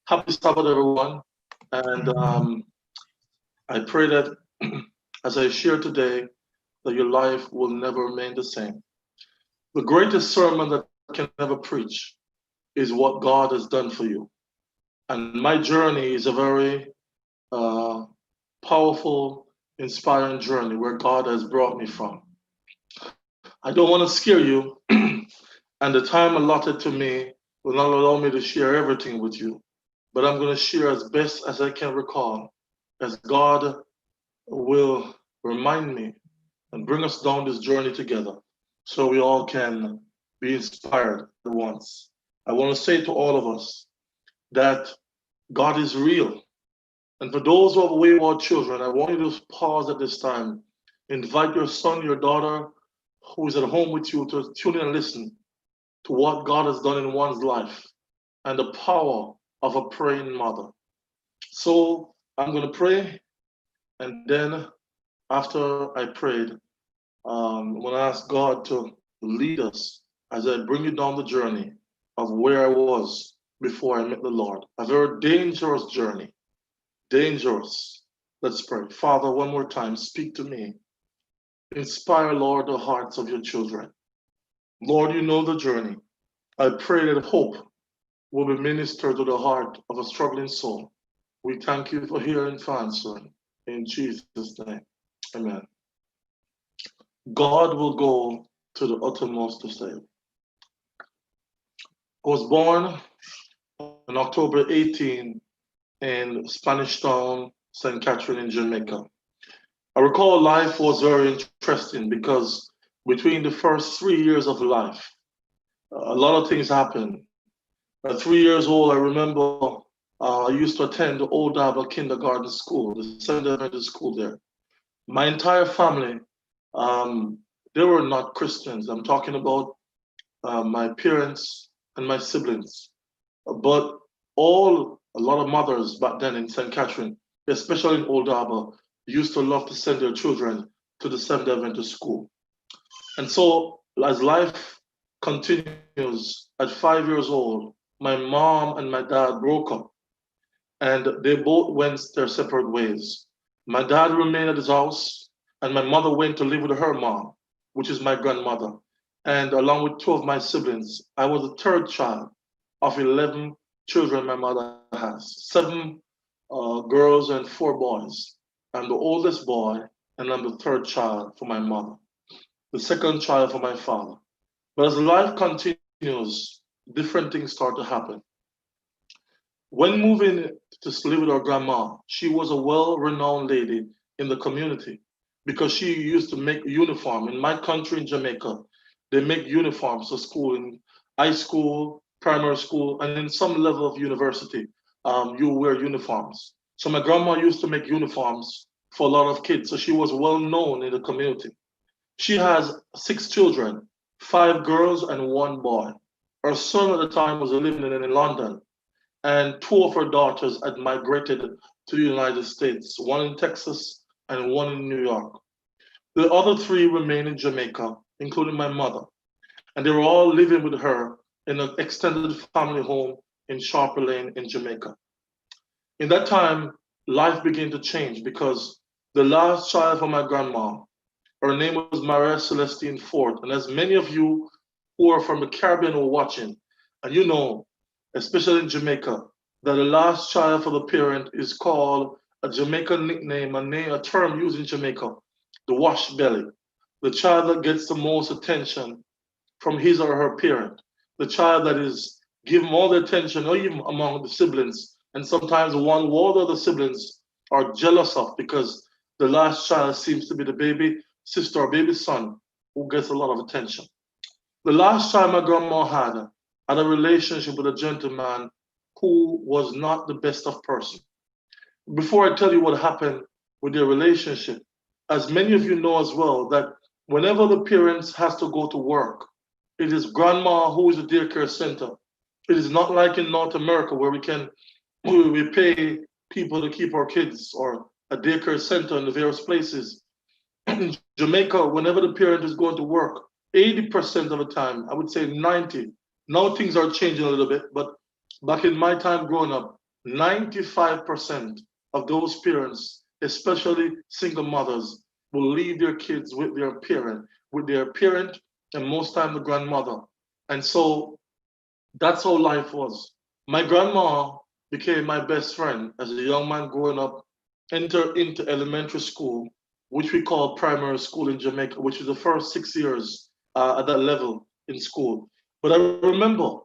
Happy Sabbath, everyone. And I pray that as I share today, that your life will never remain the same. The greatest sermon that can ever preach is what God has done for you. And my journey is a very uh, powerful, inspiring journey where God has brought me from. I don't want to scare you, and the time allotted to me will not allow me to share everything with you. But I'm going to share as best as I can recall, as God will remind me and bring us down this journey together so we all can be inspired at once. I want to say to all of us that God is real. And for those who have wayward children, I want you to pause at this time. Invite your son, your daughter, who is at home with you to tune in and listen to what God has done in one's life and the power of a praying mother. So I'm going to pray, and then after I prayed, I'm going to ask God to lead us as I bring you down the journey of where I was before I met the Lord. A very dangerous journey. Dangerous. Let's pray. Father, one more time, speak to me. Inspire, Lord, the hearts of your children. Lord, you know the journey. I pray that hope will be ministered to the heart of a struggling soul. We thank you for hearing and answering. In Jesus' name, amen. God will go to the uttermost to save. I was born on October 18 in Spanish Town, St. Catherine in Jamaica. I recall life was very interesting because between the first 3 years of life, a lot of things happened. At 3 years old, I remember I used to attend the Old Arbor Kindergarten School, the Seventh Adventist school there. My entire family, um, they were not Christians. I'm talking about my parents and my siblings. But a lot of mothers back then in St. Catherine, especially in Old Arbor, used to love to send their children to the Seventh Adventist school. And so, as life continues, at 5 years old, my mom and my dad broke up and they both went their separate ways. My dad remained at his house, and my mother went to live with her mom, which is my grandmother. And along with two of my siblings, I was the third child of 11 children my mother has, seven girls and four boys. I'm the oldest boy, and I'm the third child for my mother, the second child for my father. But as life continues, different things start to happen. When moving to live with our grandma, she was a well-renowned lady in the community because she used to make uniform. In my country, in Jamaica, they make uniforms for school, in high school, primary school, and in some level of university, you wear uniforms. So my grandma used to make uniforms for a lot of kids. So she was well known in the community. She has six children, five girls and one boy. Her son at the time was living in London, and two of her daughters had migrated to the United States, one in Texas and one in New York. The other three remained in Jamaica, including my mother, and they were all living with her in an extended family home in Sharper Lane in Jamaica. In that time, life began to change because the last child for my grandma, her name was Maria Celestine Ford, and as many of you who are from the Caribbean were watching, and you know, especially in Jamaica, that the last child for the parent is called a Jamaican nickname, a term used in Jamaica, the wash belly, the child that gets the most attention from his or her parent, the child that is given all the attention, or even among the siblings, and sometimes one or the other siblings are jealous of because the last child seems to be the baby sister or baby son who gets a lot of attention. The last child my grandma had a relationship with a gentleman who was not the best of person. Before I tell you what happened with their relationship, as many of you know as well, that whenever the parents has to go to work, it is grandma who is the daycare center. It is not like in North America where we pay people to keep our kids or a daycare center in the various places. In Jamaica, whenever the parent is going to work, 80% of the time, I would say 90. Now things are changing a little bit, but back in my time growing up, 95% of those parents, especially single mothers, will leave their kids with their parent, and most time the grandmother. And so that's how life was. My grandma became my best friend as a young man growing up, entered into elementary school, which we call primary school in Jamaica, which is the first 6 years at that level in school. But I remember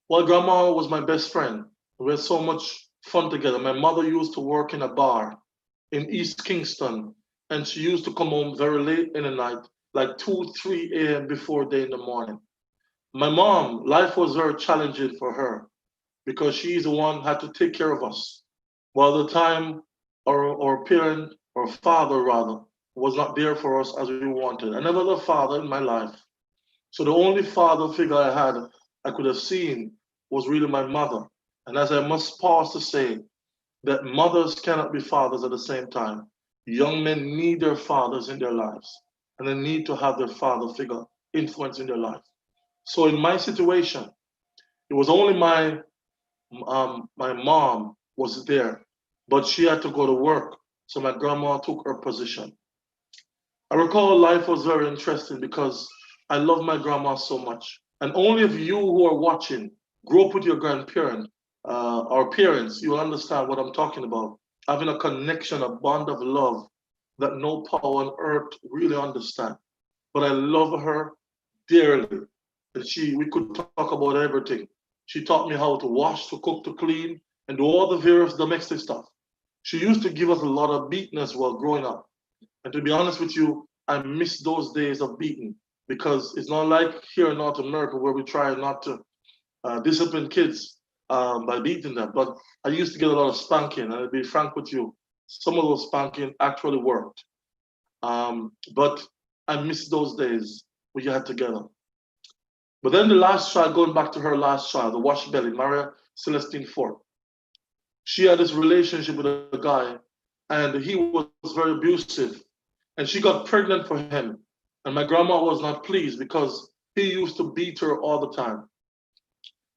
while grandma was my best friend, we had so much fun together. My mother used to work in a bar in East Kingston, and she used to come home very late in the night, like 2, 3 a.m. before day in the morning. My mom, life was very challenging for her because she's the one had to take care of us. While the time our parent or father rather was not there for us as we wanted. I never had a father in my life. So the only father figure I had I could have seen was really my mother. And as I must pause to say that mothers cannot be fathers at the same time. Young men need their fathers in their lives, and they need to have their father figure influence in their life. So in my situation, it was only my mom was there, but she had to go to work, so my grandma took her position. I recall life was very interesting because I love my grandma so much. And only if you who are watching grew up with your grandparent or parents, you'll understand what I'm talking about. Having a connection, a bond of love that no power on earth really understand. But I love her dearly. And we could talk about everything. She taught me how to wash, to cook, to clean, and do all the various domestic stuff. She used to give us a lot of beating as well growing up. And to be honest with you, I miss those days of beating because it's not like here in North America where we try not to discipline kids by beating them. But I used to get a lot of spanking, and I'll be frank with you, some of those spanking actually worked. But I miss those days we had together. But then the last child, going back to her last child, the wash belly, Maria Celestine Ford, she had this relationship with a guy, and he was very abusive. And she got pregnant for him. And my grandma was not pleased because he used to beat her all the time.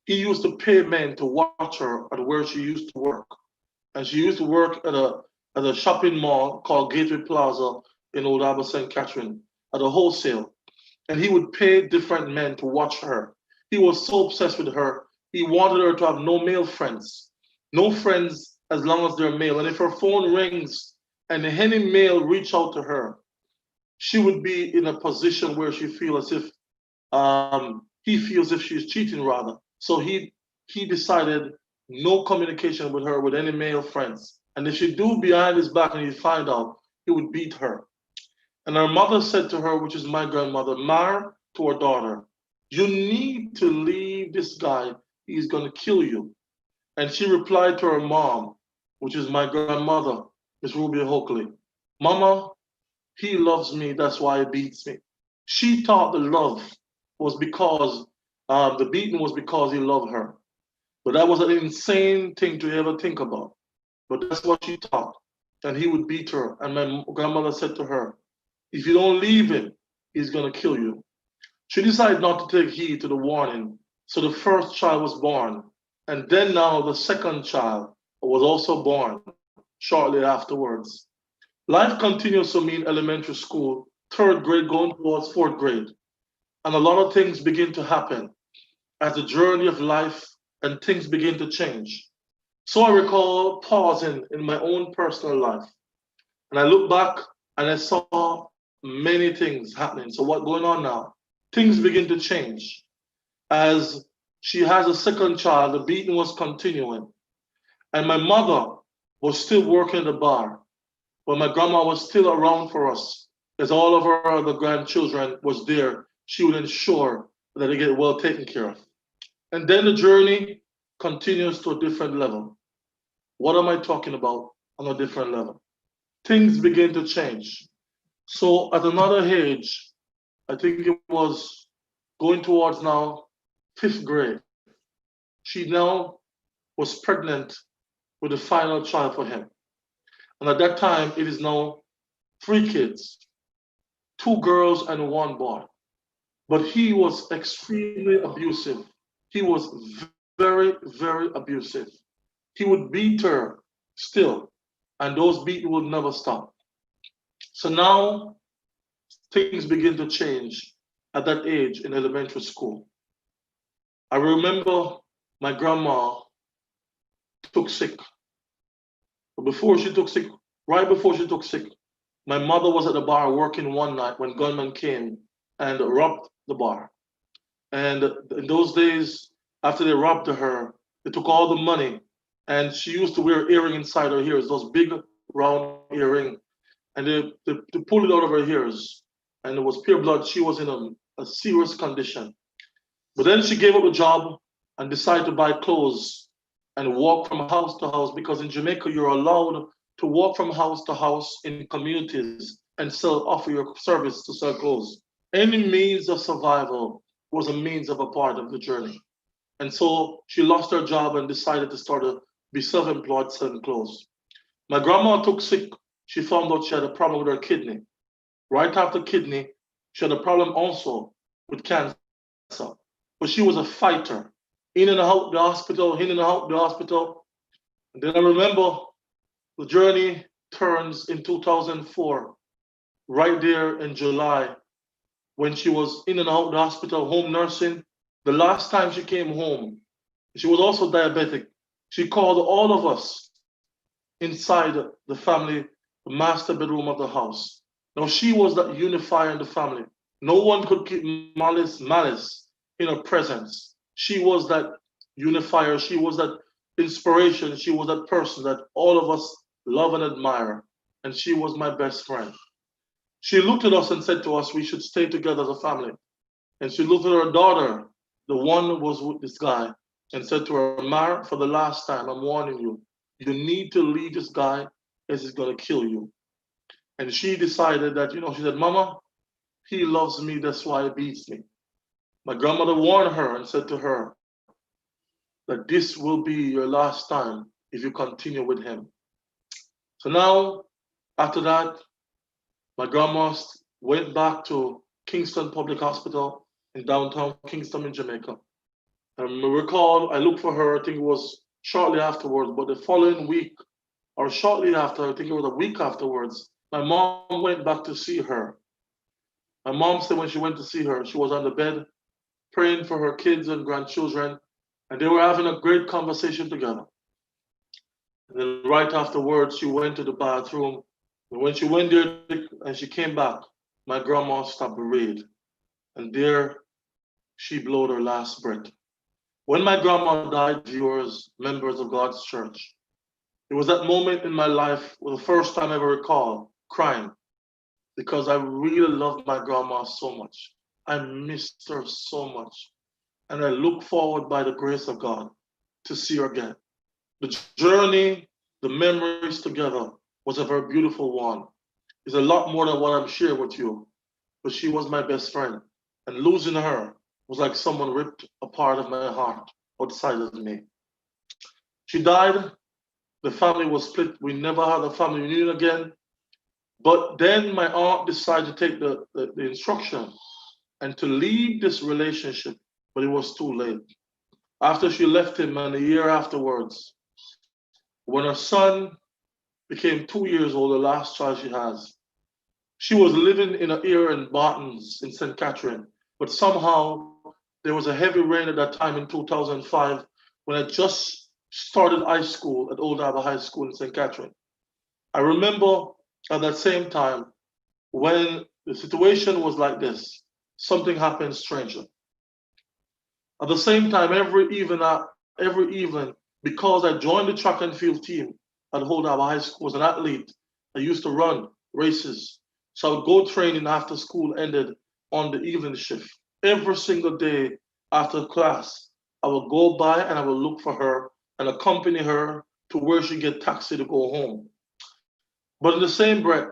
He used to pay men to watch her at where she used to work. And she used to work at a shopping mall called Gateway Plaza in Old Harbor, St. Catherine, at a wholesale. And he would pay different men to watch her. He was so obsessed with her. He wanted her to have no male friends, no friends as long as they're male. And if her phone rings and any male reach out to her, she would be in a position where she feels as if he feels if she's cheating rather. So he decided no communication with her with any male friends. And if she do behind his back and he find out, he would beat her. And her mother said to her, which is my grandmother, Mar, to her daughter, you need to leave this guy. He's going to kill you. And she replied to her mom, which is my grandmother, Miss Ruby Hockley, Mama, he loves me, that's why he beats me. She thought the love was because the beating was because he loved her. But that was an insane thing to ever think about. But that's what she thought. And he would beat her. And my grandmother said to her, if you don't leave him, he's going to kill you. She decided not to take heed to the warning. So the first child was born. And then now the second child was also born shortly afterwards. Life continues to me in elementary school, third grade going towards fourth grade. And a lot of things begin to happen as the journey of life and things begin to change. So I recall pausing in my own personal life. And I look back and I saw many things happening. So what's going on now? Things begin to change. As she has a second child, the beating was continuing. And my mother was still working at the bar. But my grandma was still around for us. As all of her other grandchildren was there, she would ensure that they get well taken care of. And then the journey continues to a different level. What am I talking about on a different level? Things begin to change. So at another age, I think it was going towards now fifth grade, she now was pregnant with the final child for him. And at that time, it is now three kids, two girls and one boy. But he was extremely abusive. He was very, very abusive. He would beat her still, and those beating would never stop. So now things begin to change at that age in elementary school. I remember my grandma took sick. But before she took sick, right before she took sick, my mother was at the bar working one night when gunmen came and robbed the bar. And in those days, after they robbed her, they took all the money. And she used to wear earring inside her ears, those big round earring. And they pulled it out of her ears. And it was pure blood. She was in a serious condition. But then she gave up a job and decided to buy clothes and walk from house to house because in Jamaica you're allowed to walk from house to house in communities and offer your service to sell clothes. Any means of survival was a means of a part of the journey. And so she lost her job and decided to be self-employed selling clothes. My grandma took sick. She found out she had a problem with her kidney. Right after kidney, she had a problem also with cancer. But she was a fighter, in and out the hospital, in and out the hospital. And then I remember the journey turns in 2004, right there in July, when she was in and out the hospital, home nursing. The last time she came home, she was also diabetic. She called all of us inside the family, the master bedroom of the house. Now she was that unifier in the family. No one could keep malice in her presence. She was that unifier. She was that inspiration. She was that person that all of us love and admire. And she was my best friend. She looked at us and said to us, we should stay together as a family. And she looked at her daughter, the one who was with this guy, and said to her, Mar, for the last time, I'm warning you, you need to leave this guy as he's going to kill you. And she decided that, she said, Mama, he loves me, that's why he beats me. My grandmother warned her and said to her that this will be your last time if you continue with him. So now, after that, my grandma went back to Kingston Public Hospital in downtown Kingston in Jamaica. I recall I looked for her, I think it was shortly afterwards, but the following week, or shortly after, I think it was a week afterwards, my mom went back to see her. My mom said when she went to see her, she was on the bed praying for her kids and grandchildren, and they were having a great conversation together. And then right afterwards, she went to the bathroom. And when she went there and she came back, my grandma stopped breathing. And there she blew her last breath. When my grandma died, viewers, members of God's church, it was that moment in my life, the first time I ever recall crying, because I really loved my grandma so much. I missed her so much. And I look forward by the grace of God to see her again. The journey, the memories together was a very beautiful one. It's a lot more than what I'm sharing with you, but she was my best friend. And losing her was like someone ripped a part of my heart outside of me. She died, the family was split. We never had a family reunion again. But then my aunt decided to take the instruction and to leave this relationship, but it was too late. After she left him and a year afterwards, when her son became 2 years old, the last child she has, she was living in an area in Bartons in St. Catherine, but somehow there was a heavy rain at that time in 2005 when I just started high school at Old Harbour High School in St. Catherine. I remember at that same time when the situation was like this, something happened strangely. At the same time, every evening, because I joined the track and field team at Old Harbour High School as an athlete, I used to run races. So I would go training after school ended on the evening shift. Every single day after class, I would go by and I would look for her and accompany her to where she get taxi to go home. But in the same breath,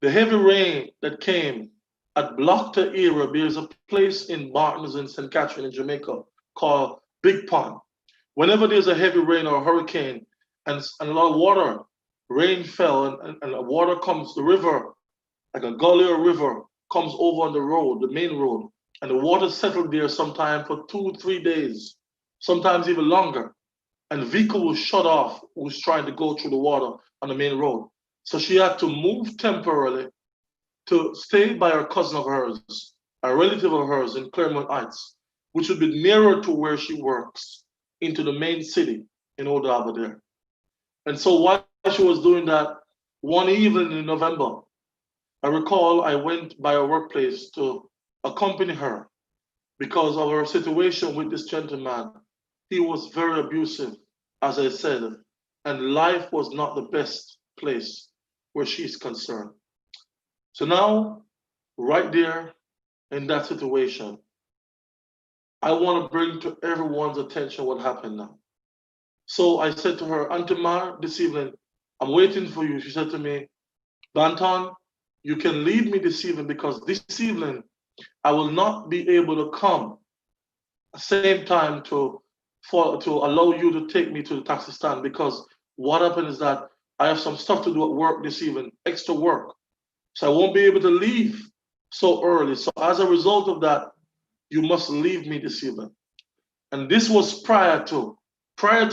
the heavy rain that came had blocked the area. There's a place in Bartons in St. Catherine in Jamaica called Big Pond. Whenever there's a heavy rain or a hurricane and a lot of water, rain fell and the water comes, the river, like a gully or river, comes over on the road, the main road, and the water settled there sometime for 2, 3 days, sometimes even longer. and the vehicle was shut off, was trying to go through the water on the main road. So she had to move temporarily to stay by a cousin of hers, a relative of hers in Claremont Heights, which would be nearer to where she works, into the main city in Old Harbor there. And so while she was doing that, one evening in November, I recall I went by her workplace to accompany her because of her situation with this gentleman. He was very abusive, as I said, and life was not the best place where she's concerned. So now, right there in that situation, I want to bring to everyone's attention what happened now. So I said to her, Auntie Mar, this evening, I'm waiting for you. She said to me, Banton, you can leave me this evening because this evening I will not be able to come at the same time to allow you to take me to the taxi stand because what happened is that I have some stuff to do at work this evening, extra work. So I won't be able to leave so early. So as a result of that, you must leave me this evening. And this was prior to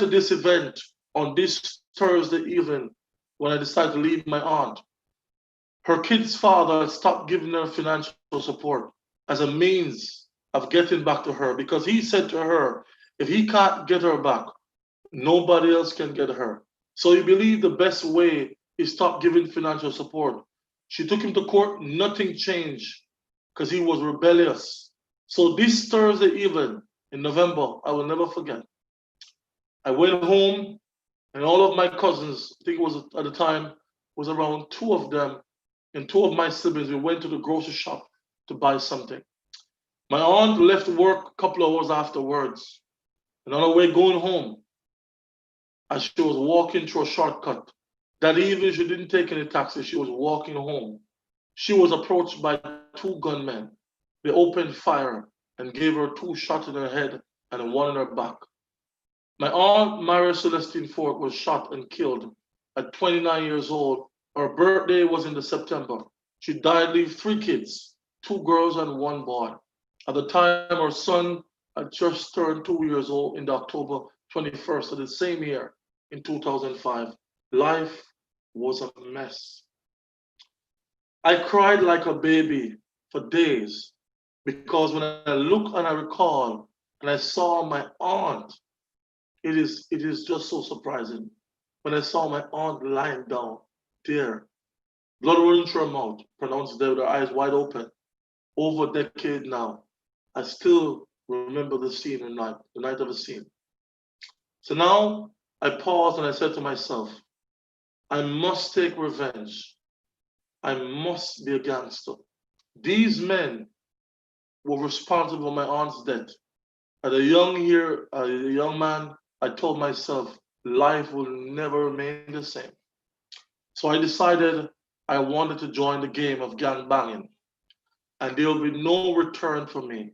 this event on this Thursday evening when I decided to leave my aunt. Her kid's father stopped giving her financial support as a means of getting back to her because he said to her, if he can't get her back, nobody else can get her. So he believed the best way is stop giving financial support. She took him to court, nothing changed because he was rebellious. So this Thursday evening in November, I will never forget. I went home and all of my cousins, I think it was at the time, was around two of them and two of my siblings. We went to the grocery shop to buy something. My aunt left work a couple of hours afterwards. And on her way going home, as she was walking through a shortcut, that evening she didn't take any taxi, she was walking home. She was approached by two gunmen. They opened fire and gave her two shots in her head and one in her back. My aunt, Maria Celestine Ford, was shot and killed at 29 years old. Her birthday was in the September. She died, leaving three kids, two girls and one boy. At the time, her son had just turned 2 years old in the October 21st of the same year in 2005. Life was a mess. I cried like a baby for days because when I look and I recall and I saw my aunt, it is just so surprising. When I saw my aunt lying down there, blood running through her mouth, pronounced dead with her eyes wide open, over a decade now, I still remember the scene the night of the scene. So now I paused and I said to myself, I must take revenge. I must be a gangster. These men were responsible for my aunt's death. At a young man, I told myself life will never remain the same. So I decided I wanted to join the game of gang banging, and there will be no return for me.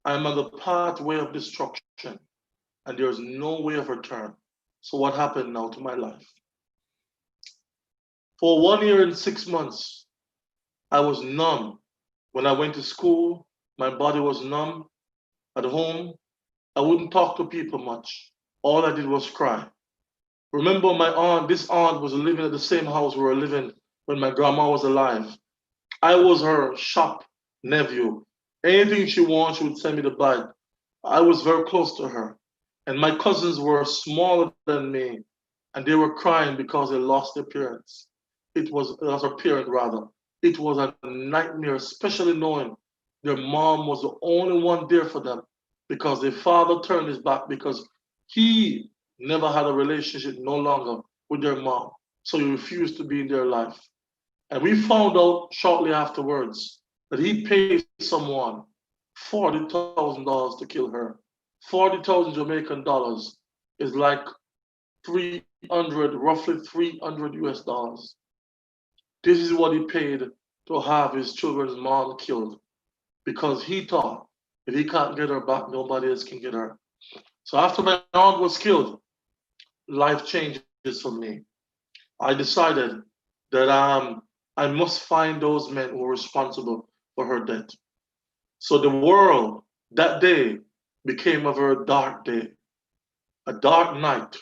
I am on the pathway of destruction, and there is no way of return. So what happened now to my life? For 1 year and 6 months, I was numb. When I went to school, my body was numb. At home, I wouldn't talk to people much. All I did was cry. Remember this aunt was living at the same house we were living when my grandma was alive. I was her shop nephew. Anything she wanted, she would send me to buy. I was very close to her. And my cousins were smaller than me, and they were crying because they lost their parents. It was her parent rather. It was a nightmare, especially knowing their mom was the only one there for them because their father turned his back because he never had a relationship no longer with their mom. So he refused to be in their life. And we found out shortly afterwards that he paid someone $40,000 to kill her. 40,000 Jamaican dollars is like 300, roughly 300 US dollars. This is what he paid to have his children's mom killed because he thought if he can't get her back, nobody else can get her. So after my aunt was killed, life changes for me. I decided that I must find those men who were responsible for her death. So the world that day became a very dark day, a dark night.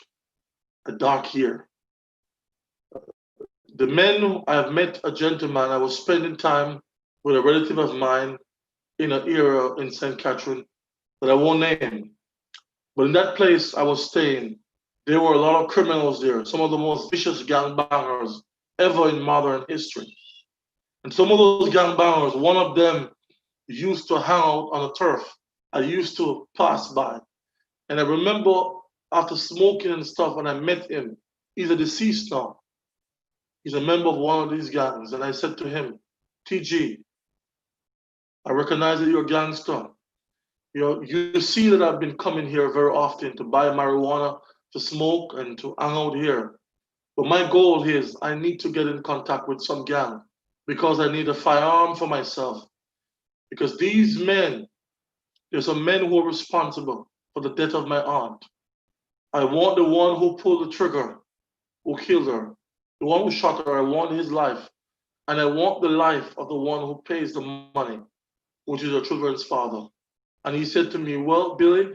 a dark year. The men I have met a gentleman. I was spending time with a relative of mine in an area in St. Catherine that I won't name. But in that place I was staying, there were a lot of criminals there, some of the most vicious gangbangers ever in modern history. And some of those gangbangers, one of them used to hang out on the turf. I used to pass by. And I remember after smoking and stuff, when I met him, he's a deceased now. He's a member of one of these gangs. And I said to him, TG, I recognize that you're a gangster. You see that I've been coming here very often to buy marijuana, to smoke, and to hang out here. But my goal is I need to get in contact with some gang because I need a firearm for myself. Because these men, there's some men who are responsible for the death of my aunt. I want the one who pulled the trigger, who killed her, the one who shot her. I want his life. And I want the life of the one who pays the money, which is her children's father. And he said to me, well, Billy,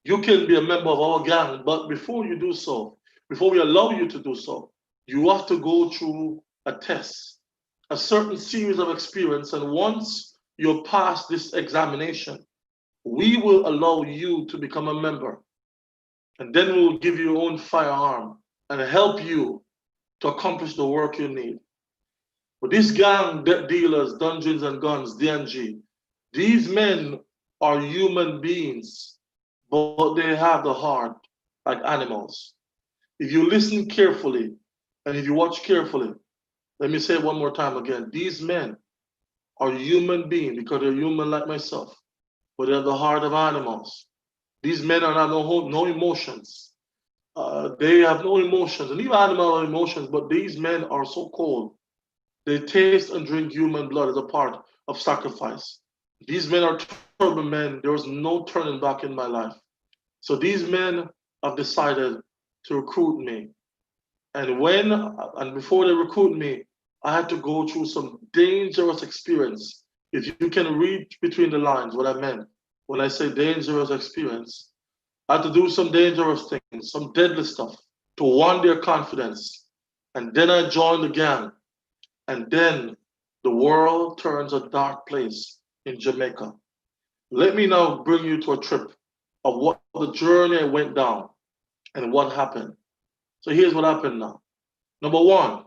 you can be a member of our gang, but before you do so, before we allow you to do so, you have to go through a test, a certain series of experience. And once you pass this examination, we will allow you to become a member. And then we will give you your own firearm and help you to accomplish the work you need. But these gang dealers, Dungeons and Guns, DNG, these men are human beings, but they have the heart like animals. If you listen carefully and if you watch carefully, let me say it one more time again. These men are human beings because they're human like myself, but they have the heart of animals. These men are not no emotions. They have no emotions. And even animal emotions, but these men are so cold. They taste and drink human blood as a part of sacrifice. These men are terrible men. There was no turning back in my life. So these men have decided to recruit me. And before they recruit me, I had to go through some dangerous experience. If you can read between the lines what I meant when I say dangerous experience, I had to do some dangerous things, some deadly stuff to win their confidence. And then I joined the gang. And then the world turns a dark place in Jamaica. Let me now bring you to a trip of what the journey I went down and what happened. So here's what happened now. Number one,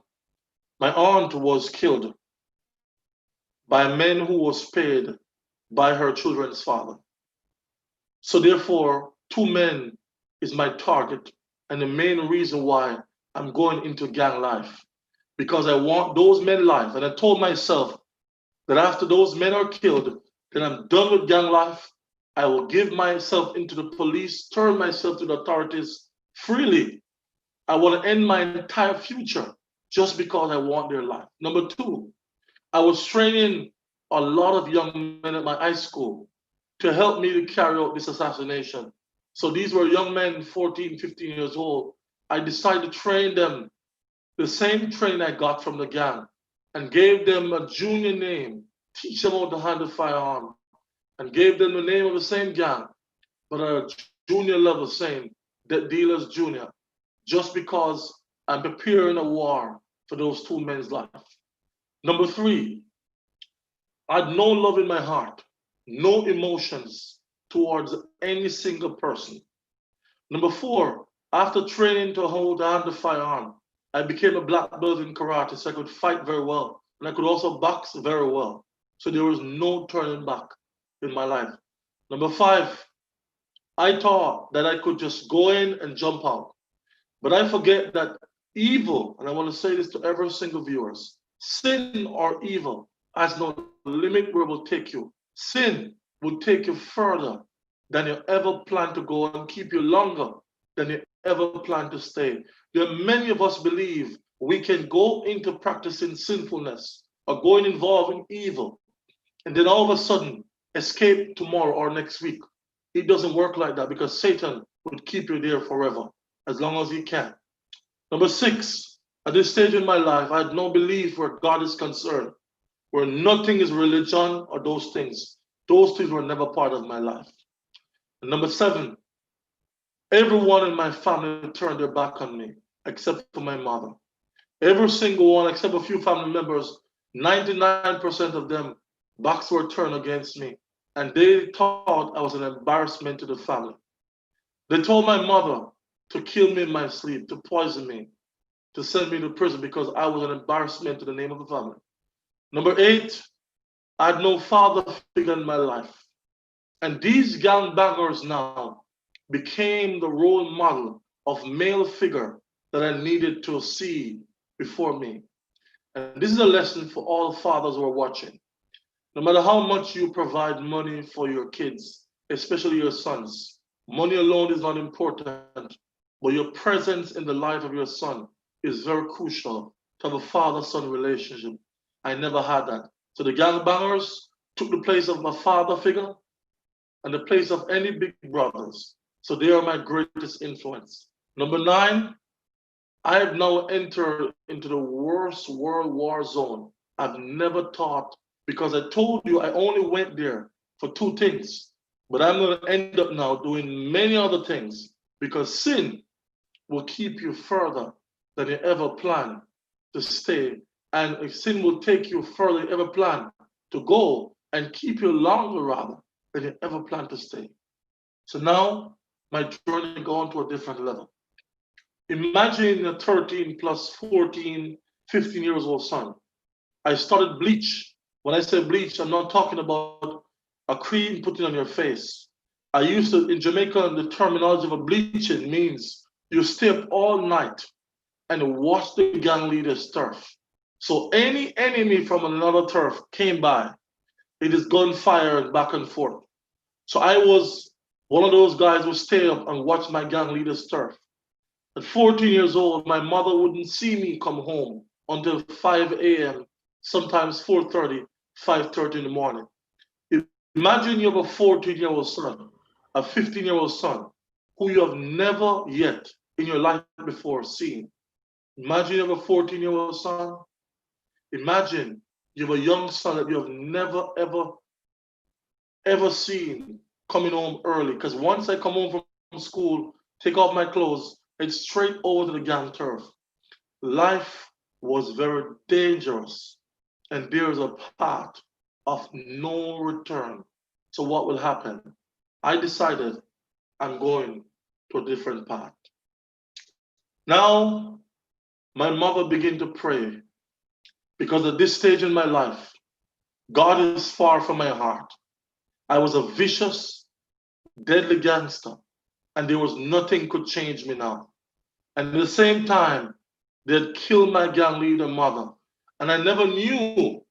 my aunt was killed by a man who was paid by her children's father. So therefore, two men is my target and the main reason why I'm going into gang life. Because I want those men life. And I told myself that after those men are killed, then I'm done with gang life. I will give myself into the police, turn myself to the authorities freely. I want to end my entire future just because I want their life. Number two, I was training a lot of young men at my high school to help me to carry out this assassination. So these were young men, 14, 15 years old. I decided to train them the same training I got from the gang and gave them a junior name, teach them how to handle firearm, and gave them the name of the same gang, but a junior level saying that dealers junior, just because I'm preparing a war for those two men's life. Number three, I had no love in my heart, no emotions towards any single person. Number four, after training to hold on the firearm, I became a black belt in karate, so I could fight very well. And I could also box very well. So there was no turning back in my life. Number five, I thought that I could just go in and jump out. But I forget that evil, and I want to say this to every single viewers, sin or evil has no limit where it will take you. Sin will take you further than you ever plan to go and keep you longer than you ever plan to stay. There are many of us believe we can go into practicing sinfulness or going involved in evil and then all of a sudden escape tomorrow or next week. It doesn't work like that because Satan would keep you there forever as long as he can. Number six, at this stage in my life, I had no belief where God is concerned, where nothing is religion or those things. Those things were never part of my life. And number seven, Everyone in my family turned their back on me, except for my mother. Every single one, except a few family members, 99% of them, backs were turned against me. And they thought I was an embarrassment to the family. They told my mother to kill me in my sleep, to poison me, to send me to prison because I was an embarrassment to the name of the family. Number eight, I had no father figure in my life. And these gangbangers now became the role model of male figure that I needed to see before me. And this is a lesson for all fathers who are watching. No matter how much you provide money for your kids, especially your sons, money alone is not important, but your presence in the life of your son is very crucial to have a father-son relationship. I never had that. So the gangbangers took the place of my father figure and the place of any big brothers. So they are my greatest influence. Number nine, I have now entered into the worst world war zone I've never thought, because I told you I only went there for two things. But I'm going to end up now doing many other things because sin will keep you further than you ever plan to stay. And sin will take you further than you ever plan to go and keep you longer rather than you ever plan to stay. So now my journey going to a different level. Imagine a 13 plus 14, 15 years old son. I started bleach. When I say bleach, I'm not talking about a cream putting on your face. I used to, in Jamaica, the terminology of a bleaching means you stay up all night and watch the gang leader's turf. So any enemy from another turf came by, it is gunfire and back and forth. So I was one of those guys who stay up and watch my gang leader's turf. At 14 years old, my mother wouldn't see me come home until 5 a.m., sometimes 4:30, 5:30 in the morning. Imagine you have a 14-year-old son, a 15-year-old son, who you have never yet in your life before seen. Imagine you have a 14-year-old son. Imagine you have a young son that you have never, ever seen coming home early. Because once I come home from school, take off my clothes, it's straight over to the gang turf. Life was very dangerous, and there is a path of no return. So what will happen? I decided I'm going to a different path. Now, my mother began to pray because at this stage in my life, God is far from my heart. I was a vicious, deadly gangster, and there was nothing could change me now. And at the same time, they'd killed my gang leader mother. And I never knew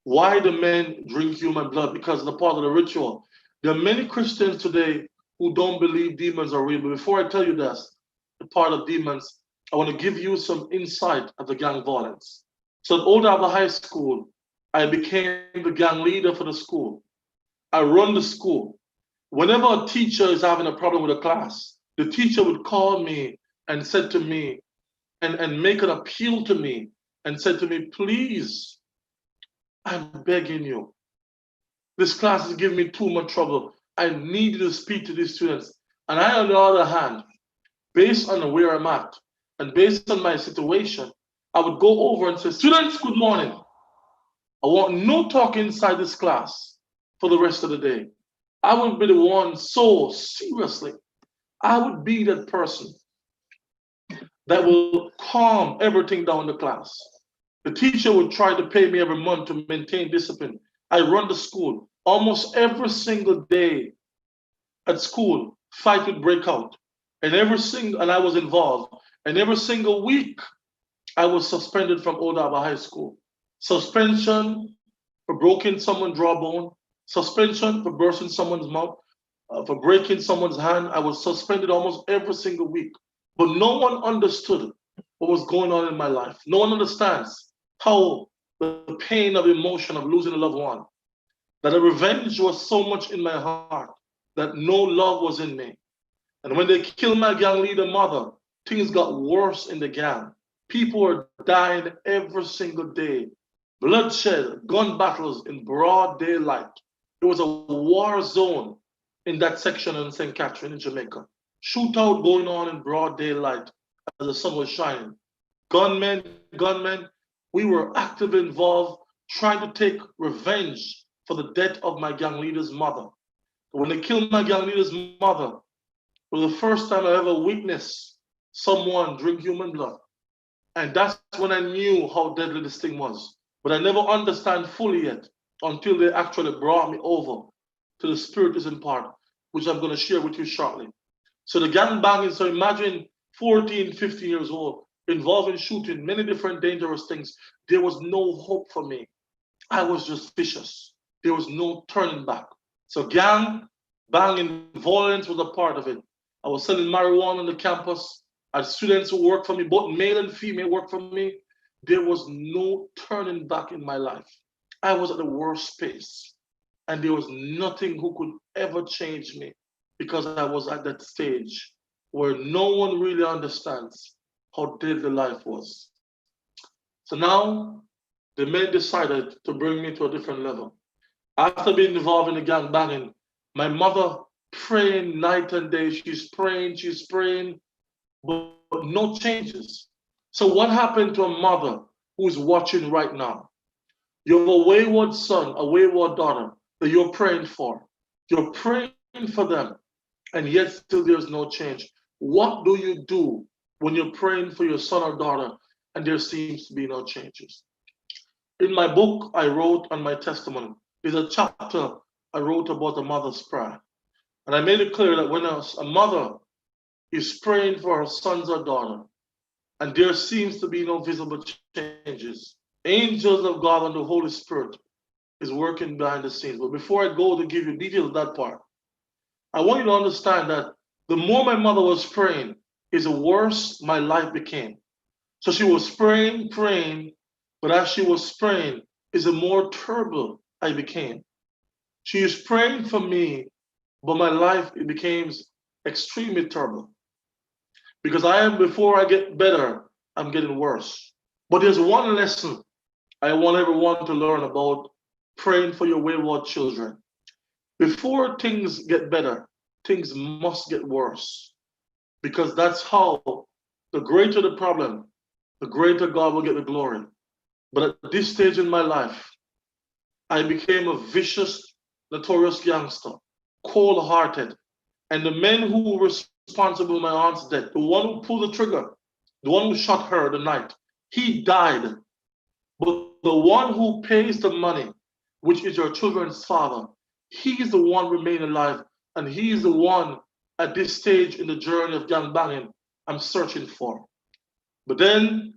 why the men drink human blood because it's a part of the ritual. There are many Christians today who don't believe demons are real. But before I tell you this, the part of demons, I want to give you some insight of the gang violence. So at Old Harbor High School, I became the gang leader for the school. I run the school. Whenever a teacher is having a problem with a class, the teacher would call me and said to me, and make an appeal to me and said to me, please, I'm begging you. This class is giving me too much trouble. I need you to speak to these students. And I, on the other hand, based on where I'm at and based on my situation, I would go over and say, students, good morning. I want no talk inside this class for the rest of the day. I would be the one so seriously. I would be that person that will calm everything down in the class. The teacher would try to pay me every month to maintain discipline. I run the school. Almost every single day at school, fight would break out. And I was involved. And every single week, I was suspended from Old Harbor High School. Suspension for breaking someone's jawbone, suspension for bursting someone's mouth, for breaking someone's hand. I was suspended almost every single week. But no one understood what was going on in my life. No one understands how the pain of emotion of losing a loved one, that the revenge was so much in my heart that no love was in me. And when they killed my gang leader mother, things got worse in the gang. People were dying every single day. Bloodshed, gun battles in broad daylight. It was a war zone in that section in St. Catherine in Jamaica. shootout going on in broad daylight as the sun was shining. Gunmen, we were actively involved trying to take revenge for the death of my gang leader's mother. When they killed my gang leader's mother, it was the first time I ever witnessed someone drink human blood. And that's when I knew how deadly this thing was. But I never understand fully yet until they actually brought me over to the Spiritism part, which I'm going to share with you shortly. So the gang banging, so imagine 14, 15 years old, involved in shooting, many different dangerous things. There was no hope for me. I was just vicious. There was no turning back. So gang banging, violence was a part of it. I was selling marijuana on the campus. I had students who worked for me, both male and female worked for me. There was no turning back in my life. I was at the worst place. And there was nothing who could ever change me because I was at that stage where no one really understands how deadly life was. So now the men decided to bring me to a different level. After being involved in the gang banging, my mother praying night and day, she's praying, but no changes. So what happened to a mother who's watching right now? You have a wayward son, a wayward daughter that you're praying for. You're praying for them, and yet still there's no change. What do you do when you're praying for your son or daughter and there seems to be no changes? In my book, I wrote on my testimony, there's a chapter I wrote about a mother's prayer. And I made it clear that when a mother is praying for her sons or daughter, and there seems to be no visible changes, angels of God and the Holy Spirit is working behind the scenes. But before I go to give you details of that part, I want you to understand that the more my mother was praying, is the worse my life became. So she was praying, but as she was praying, is the more terrible I became. She is praying for me, but my life it became extremely terrible. Because before I get better, I'm getting worse. But there's one lesson I want everyone to learn about praying for your wayward children. Before things get better, things must get worse. Because that's how the greater the problem, the greater God will get the glory. But at this stage in my life, I became a vicious, notorious gangster, cold-hearted. And the men who were responsible for my aunt's death, the one who pulled the trigger, the one who shot her the night, he died. But the one who pays the money, which is your children's father, he is the one remaining alive. And he is the one at this stage in the journey of gang banging I'm searching for. But then,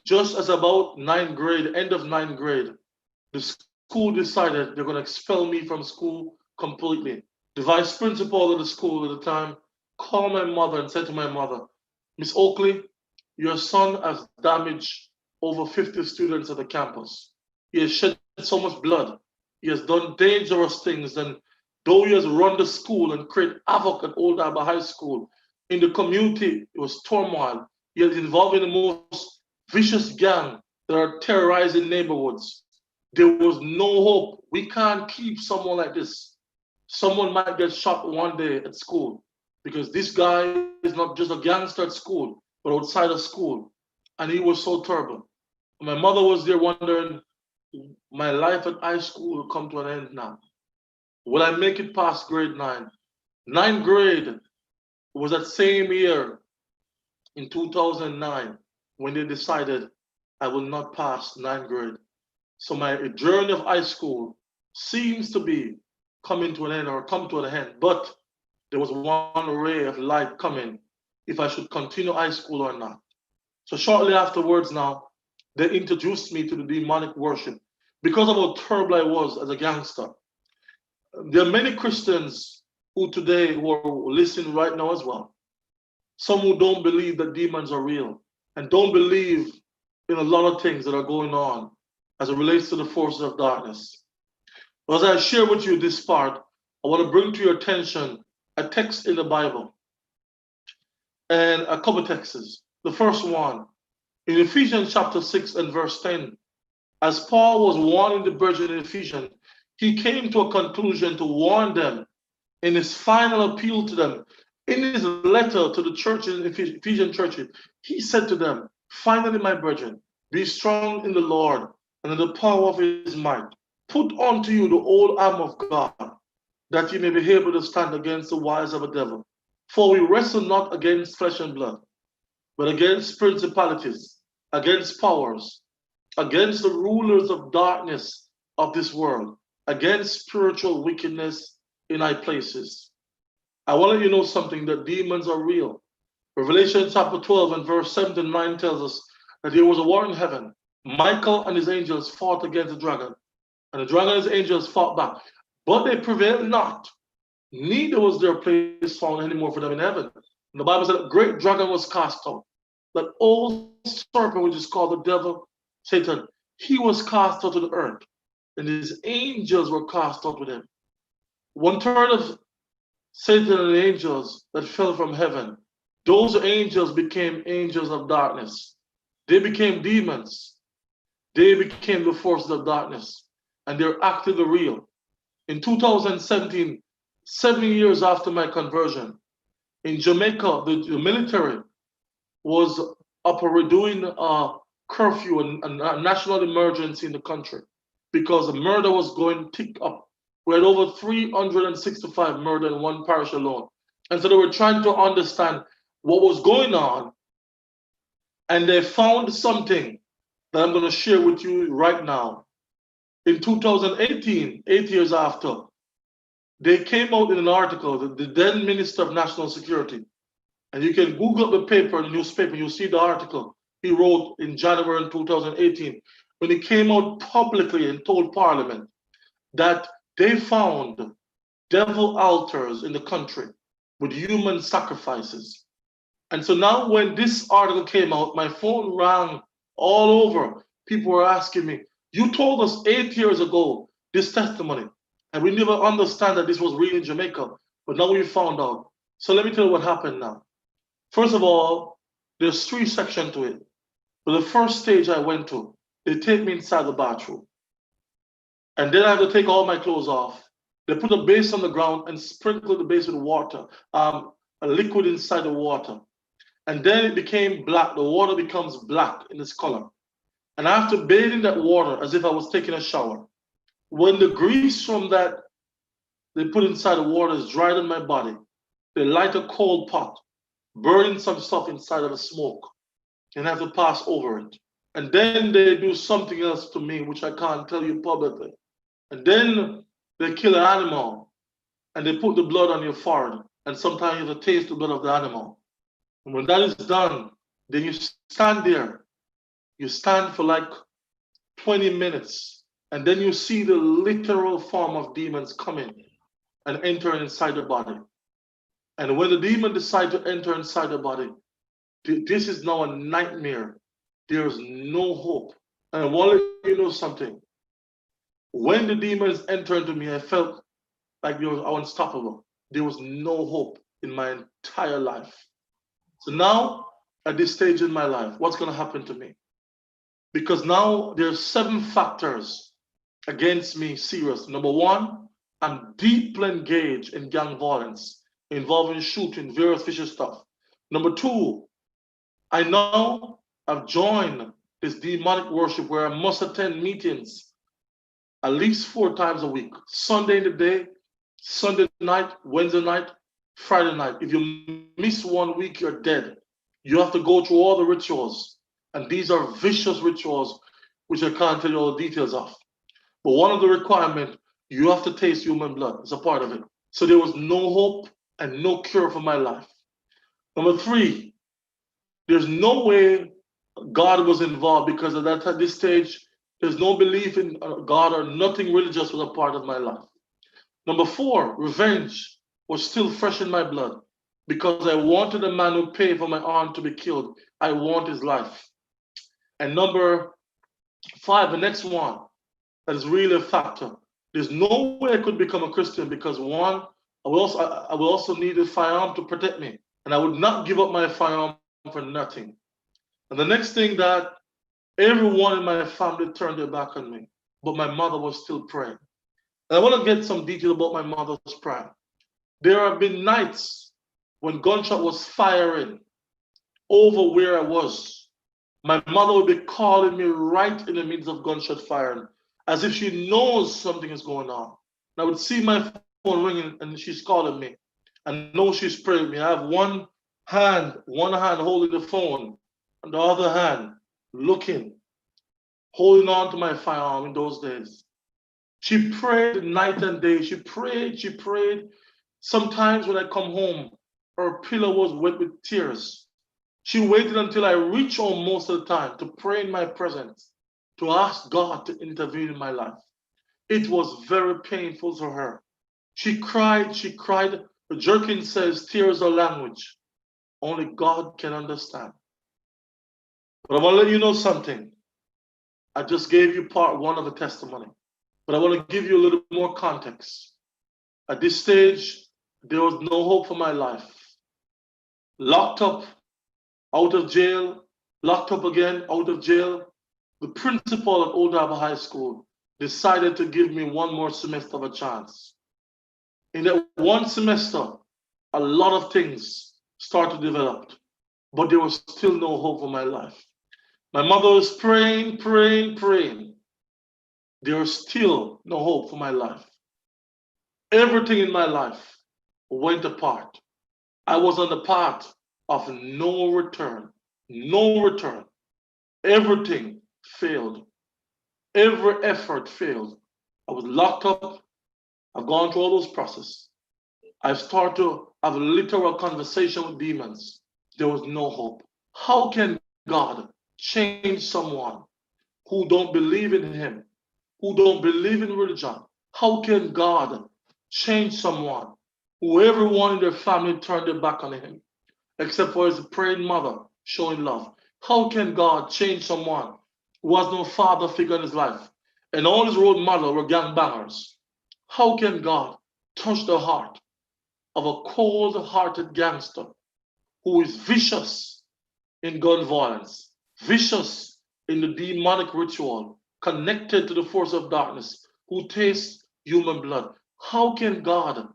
just as about ninth grade, end of ninth grade, the school decided they're going to expel me from school completely. The vice principal of the school at the time called my mother and said to my mother, Miss Oakley, your son has damaged over 50 students at the campus. He has shed so much blood. He has done dangerous things. And though he has run the school and created havoc at Old Harbor High School, in the community, it was turmoil. He is involved in the most vicious gang that are terrorizing neighborhoods. There was no hope. We can't keep someone like this. Someone might get shot one day at school because this guy is not just a gangster at school, but outside of school. And he was so terrible. My mother was there wondering, my life at high school will come to an end now. Will I make it past grade 9? Ninth grade was that same year in 2009 when they decided I will not pass ninth grade. So my journey of high school seems to be coming to an end or come to an end, but there was one ray of light coming if I should continue high school or not. So shortly afterwards now, they introduced me to the demonic worship because of how terrible I was as a gangster. There are many Christians who today who are listening right now as well. Some who don't believe that demons are real and don't believe in a lot of things that are going on as it relates to the forces of darkness. As I share with you this part, I want to bring to your attention a text in the Bible and a couple texts. The first one, in Ephesians chapter 6 and verse 10, as Paul was warning the brethren in Ephesians, he came to a conclusion to warn them in his final appeal to them. In his letter to the churches, Ephesian churches, he said to them, finally, my brethren, be strong in the Lord and in the power of his might. Put unto you the whole arm of God, that ye may be able to stand against the wiles of the devil. For we wrestle not against flesh and blood, but against principalities, against powers, against the rulers of darkness of this world, against spiritual wickedness in high places. I want to let you know something, that demons are real. Revelation chapter 12 and verse 7 to 9 tells us that there was a war in heaven. Michael and his angels fought against the dragon, and the dragon and his angels fought back, but they prevailed not. Neither was there a place found anymore for them in heaven. And the Bible said a great dragon was cast out. That old serpent, which is called the devil, Satan, he was cast out to the earth, and his angels were cast out with him. 1/3 of Satan and the angels that fell from heaven, those angels became angels of darkness. They became demons. They became the forces of darkness, and they're actively real. In 2017, 7 years after my conversion, in Jamaica, the military was doing a curfew, a national emergency in the country, because the murder was going tick up. We had over 365 murder in one parish alone. And so they were trying to understand what was going on, and they found something that I'm going to share with you right now. In 2018, 8 years after, they came out in an article, the then Minister of National Security, and you can Google the paper, the newspaper, you'll see the article he wrote in January 2018, when he came out publicly and told Parliament that they found devil altars in the country with human sacrifices. And so now when this article came out, my phone rang all over. People were asking me, you told us 8 years ago this testimony, and we never understand that this was real in Jamaica, but now we found out. So let me tell you what happened now. First of all, there's 3 sections to it. But the first stage I went to, they take me inside the bathroom. And then I have to take all my clothes off. They put a base on the ground and sprinkle the base with water, a liquid inside the water. And then it became black. The water becomes black in its color. And I have to bathe in that water as if I was taking a shower. When the grease from that they put inside the water is dried on my body, they light a coal pot, burning some stuff inside of the smoke, and I have to pass over it. And then they do something else to me, which I can't tell you publicly. And then they kill an animal, and they put the blood on your forehead, and sometimes you have to taste the blood of the animal. And when that is done, then you stand there. You stand for like 20 minutes, and then you see the literal form of demons coming and enter inside the body. And when the demon decides to enter inside the body, this is now a nightmare. There is no hope. And I want to let you know something. When the demons entered into me, I felt like I was unstoppable. There was no hope in my entire life. So now, at this stage in my life, what's going to happen to me? Because now there's 7 factors against me serious. Number 1, I'm deeply engaged in gang violence, involving shooting, various vicious stuff. Number 2, I now have joined this demonic worship where I must attend meetings at least 4 times a week. Sunday in the day, Sunday night, Wednesday night, Friday night. If you miss 1 week, you're dead. You have to go through all the rituals. And these are vicious rituals, which I can't tell you all the details of. But one of the requirements, you have to taste human blood. It's a part of it. So there was no hope and no cure for my life. Number 3, there's no way God was involved, because at this stage, there's no belief in God or nothing religious was a part of my life. Number 4, revenge was still fresh in my blood, because I wanted a man who paid for my aunt to be killed. I want his life. And number 5, the next one, that is really a factor. There's no way I could become a Christian, because 1, I will also need a firearm to protect me, and I would not give up my firearm for nothing. And the next thing, that everyone in my family turned their back on me, but my mother was still praying. And I want to get some detail about my mother's prayer. There have been nights when gunshot was firing over where I was, my mother would be calling me right in the midst of gunshot firing, as if she knows something is going on. And I would see my phone ringing and she's calling me. I know she's praying with me. I have one hand holding the phone, and the other hand looking, holding on to my firearm in those days. She prayed night and day. She prayed. Sometimes when I come home, her pillow was wet with tears. She waited until I reached home most of the time to pray in my presence, to ask God to intervene in my life. It was very painful for her. She cried. Jerkin says tears are language. Only God can understand. But I want to let you know something. I just gave you part one of the testimony, but I want to give you a little more context. At this stage, there was no hope for my life. Locked up, out of jail, locked up again, out of jail. The principal at Old Harbor High School decided to give me one more semester of a chance. In that one semester, a lot of things started to develop, but there was still no hope for my life. My mother was praying. There was still no hope for my life. Everything in my life went apart. I was on the path of no return. Everything failed. Every effort failed. I was locked up. I've gone through all those processes. I've started to have a literal conversation with demons. There was no hope. How can God change someone who don't believe in him, who don't believe in religion? How can God change someone who everyone in their family turned their back on him, except for his praying mother showing love? How can God change someone who has no father figure in his life and all his role models were gangbangers? How can God touch the heart of a cold-hearted gangster who is vicious in gun violence, vicious in the demonic ritual, connected to the force of darkness, who tastes human blood? How can God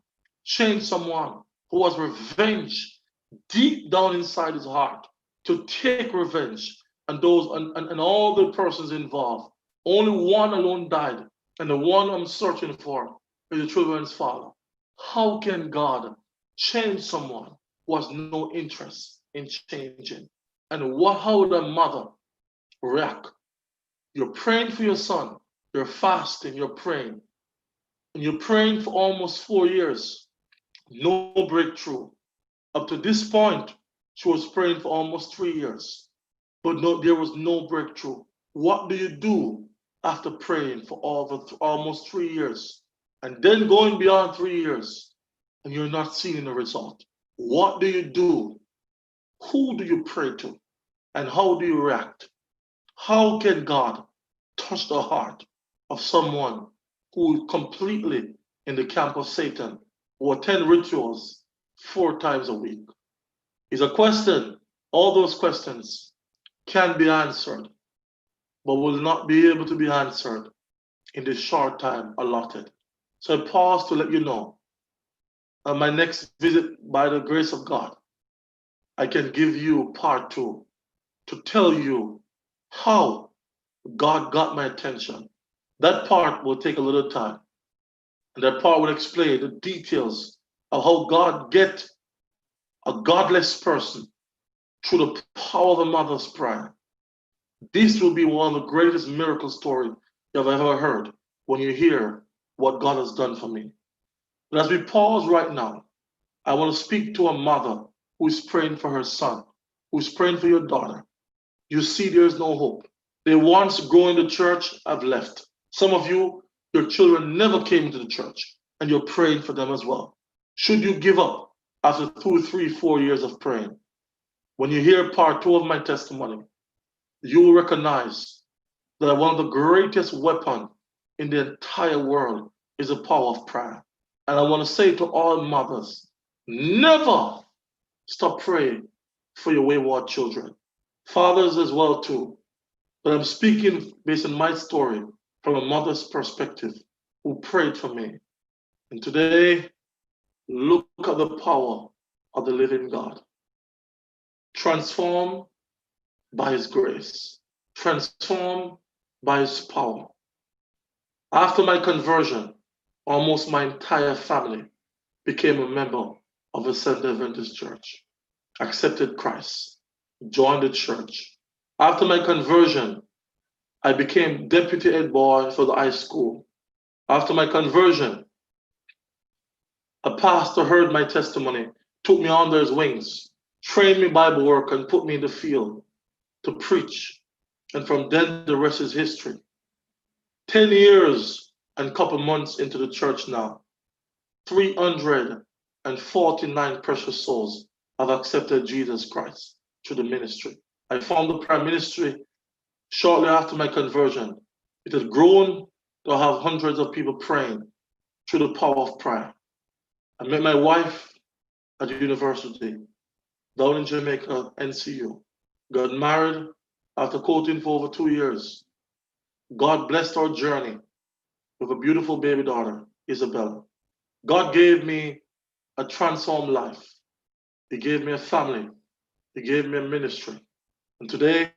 change someone who has revenge deep down inside his heart to take revenge and all the persons involved? Only one alone died, and the one I'm searching for is the children's father. How can God change someone who has no interest in changing? And how would a mother react? You're praying for your son, you're fasting, you're praying, and you're praying for almost 4 years, no breakthrough. Up to this point, she was praying for almost 3 years, but there was no breakthrough. What do you do after praying for almost 3 years and then going beyond 3 years and you're not seeing the result? What do you do? Who do you pray to? And how do you react? How can God touch the heart of someone who is completely in the camp of Satan, who attend rituals 4 times a week? It's a question. All those questions can be answered, but will not be able to be answered in the short time allotted. So I pause to let you know, on my next visit, by the grace of God, I can give you part 2 to tell you how God got my attention. That part will take a little time. And that part will explain the details of how God get a godless person through the power of a mother's prayer. This will be one of the greatest miracle stories you've ever heard when you hear what God has done for me. But as we pause right now, I want to speak to a mother who is praying for her son, who is praying for your daughter. You see, there is no hope. They once go in the church, have left. Some of you, your children never came into the church, and you're praying for them as well. Should you give up after 2, 3, 4 years of praying? When you hear part 2 of my testimony, you will recognize that one of the greatest weapons in the entire world is the power of prayer. And I want to say to all mothers, never stop praying for your wayward children. Fathers as well too. But I'm speaking based on my story from a mother's perspective who prayed for me. And today, look at the power of the living God, transformed by His grace, transformed by His power. After my conversion, almost my entire family became a member of a Seventh-day Adventist church, accepted Christ, joined the church. After my conversion, I became deputy head boy for the high school. After my conversion, a pastor heard my testimony, took me under his wings, trained me Bible work, and put me in the field to preach. And from then, the rest is history. 10 years and a couple months into the church now, 349 precious souls have accepted Jesus Christ through the ministry. I formed the prayer ministry shortly after my conversion. It has grown to have hundreds of people praying through the power of prayer. I met my wife at the university down in Jamaica, NCU. Got married after courting for over 2 years. God blessed our journey with a beautiful baby daughter, Isabella. God gave me a transformed life. He gave me a family. He gave me a ministry. And today,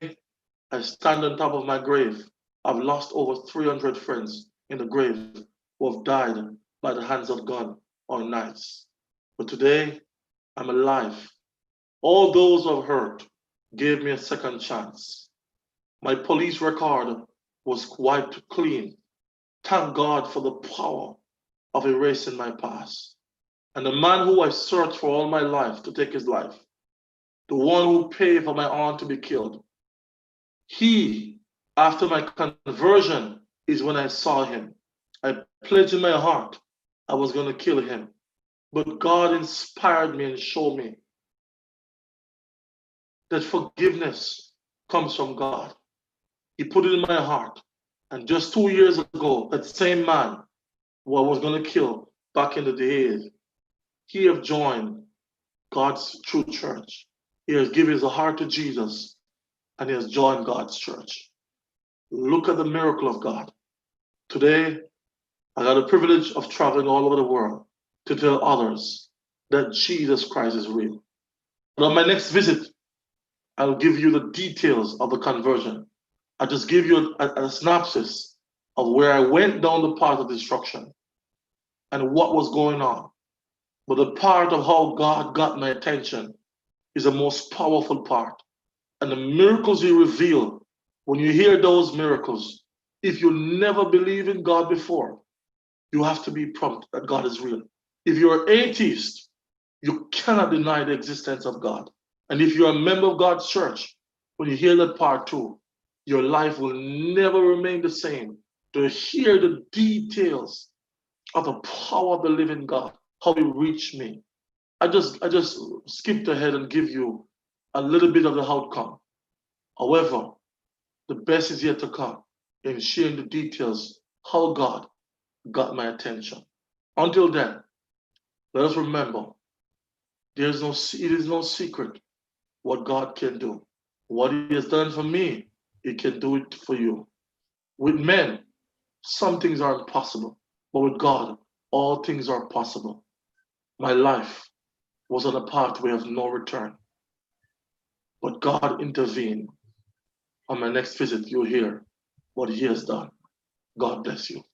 I stand on top of my grave. I've lost over 300 friends in the grave who have died by the hands of God or knives. But today, I'm alive. All those who have hurt gave me a second chance. My police record was wiped clean. Thank God for the power of erasing my past. And the man who I searched for all my life to take his life, the one who paid for my aunt to be killed, he, after my conversion, is when I saw him. I pledged in my heart I was going to kill him. But God inspired me and showed me that forgiveness comes from God. He put it in my heart. And just 2 years ago, that same man who I was going to kill back in the days, he have joined God's true church. He has given his heart to Jesus and he has joined God's church. Look at the miracle of God. Today, I got the privilege of traveling all over the world to tell others that Jesus Christ is real. But on my next visit, I'll give you the details of the conversion. I'll just give you a synopsis of where I went down the path of destruction and what was going on. But the part of how God got my attention is the most powerful part. And the miracles He revealed, when you hear those miracles, if you never believe in God before, you have to be prompt that God is real. If you're an atheist, you cannot deny the existence of God. And if you're a member of God's church, when you hear that part too, your life will never remain the same. To hear the details of the power of the living God, how He reached me. I just skipped ahead and give you a little bit of the outcome. However, the best is yet to come in sharing the details how God got my attention. Until then, let us remember, it is no secret what God can do. What He has done for me, He can do it for you. With men, some things are impossible, but with God, all things are possible. My life was on a pathway of no return, but God intervened. On my next visit, you'll hear what He has done. God bless you.